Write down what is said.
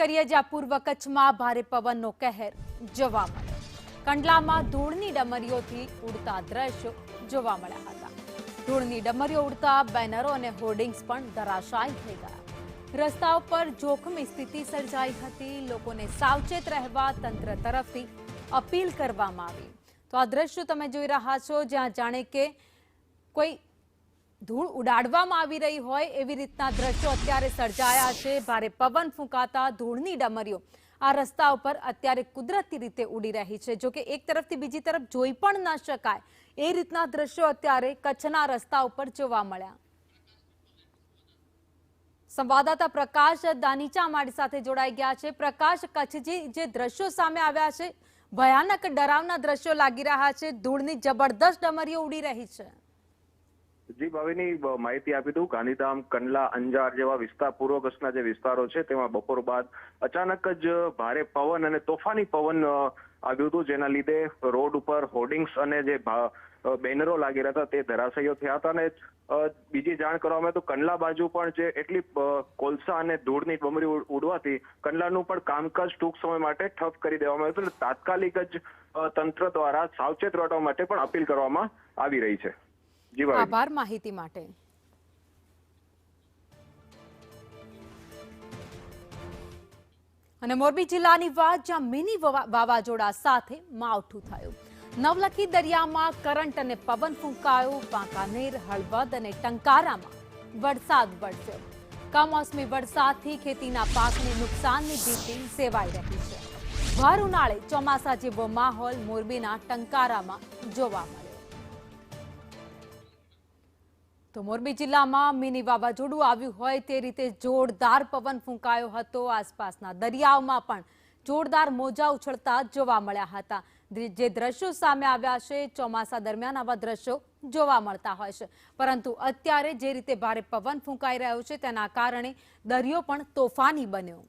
કરીએ જ્યાં પૂર્વ કચ્છમાં ભારે પવનનો કહેર જોવા મળ્યો. કંડલામાં ધૂળની ડમરીઓથી ઉડતા દ્રશ્યો જોવા મળ્યા હતા. ધૂળની ડમરીઓ ઉડતા બેનરો અને હોર્ડિંગ્સ પણ ધરાશાયી થઈ ગયા. રસ્તાઓ પર જોખમી સ્થિતિ સર્જાઈ હતી. લોકોને સાવચેત રહેવા તંત્ર તરફથી અપીલ કરવામાં આવી. તો આ દ્રશ્યો તમે જોઈ રહ્યા છો જ્યાં જાણે કે કોઈ ધૂળ ઉડાડવામાં આવી રહી હોય એવી રીતના દ્રશ્યો અત્યારે સર્જાયા છે. ભારે પવન ફૂંકાતા ધૂળની ડમરીઓ આ રસ્તા ઉપર અત્યારે કુદરતી રીતે ઉડી રહી છે. જો કે એક તરફથી બીજી તરફ જોઈ પણ ન શકાય એ રીતના દ્રશ્યો અત્યારે કચ્છના રસ્તા ઉપર જોવા મળ્યા. સંવાદદાતા પ્રકાશ દાનીચા અમારી સાથે જોડાઈ ગયા છે. પ્રકાશ, કચ્છજી જે દ્રશ્યો સામે આવ્યા છે ભયાનક ડરાવના દ્રશ્યો લાગી રહ્યા છે. ધૂળની જબરદસ્ત ડમરીઓ ઉડી રહી છે. જી ભાવિની માહિતી આપી દઉં. ગાંધીધામ, કંડલા, અંજાર જેવા વિસ્તાર, પૂર્વ કચ્છના જે વિસ્તારો છે તેમાં બપોર બાદ અચાનક જ ભારે પવન અને તોફાની પવન આવ્યું હતું, જેના લીધે રોડ ઉપર હોર્ડિંગ્સ અને જે બેનરો લાગી રહ્યા હતા તે ધરાશયીઓ થયા હતા. અને બીજી જાણ કરવામાં આવે તો કંડલા બાજુ પણ જે એટલી કોલસા અને ધૂળની ડમરી ઉડવાથી કંડલાનું પણ કામકાજ ટૂંક સમય માટે ઠપ કરી દેવામાં આવ્યું હતું. તાત્કાલિક જ તંત્ર દ્વારા સાવચેત રહેવા માટે પણ અપીલ કરવામાં આવી રહી છે. આભાર માહિતી માટે. અને મોરબી જિલ્લાની વાત જ્યાં મિની વાવાઝોડા સાથે માવઠું થયું. નવલખી દરિયામાં કરંટ અને પવન ફૂંકાયો. વાંકાનેર, હળવદ અને ટંકારામાં વરસાદ વરસ્યો. કમોસમી વરસાદથી ખેતીના પાકને નુકસાનની ભીતિ સેવાઈ રહી છે. ભર ઉનાળે ચોમાસા જેવો માહોલ મોરબીના ટંકારામાં જોવા મળ્યો. તો મોરબી જિલ્લામાં મિની વાવાઝોડું આવ્યું હોય તે રીતે જોરદાર પવન ફૂંકાયો હતો. આસપાસના દરિયાઓમાં પણ જોરદાર મોજા ઉછળતા જોવા મળ્યા હતા. જે દ્રશ્યો સામે આવ્યા છે ચોમાસા દરમિયાન આવા દ્રશ્યો જોવા મળતા હોય છે, પરંતુ અત્યારે જે રીતે ભારે પવન ફૂંકાઈ રહ્યો છે તેના કારણે દરિયો પણ તોફાની બન્યો.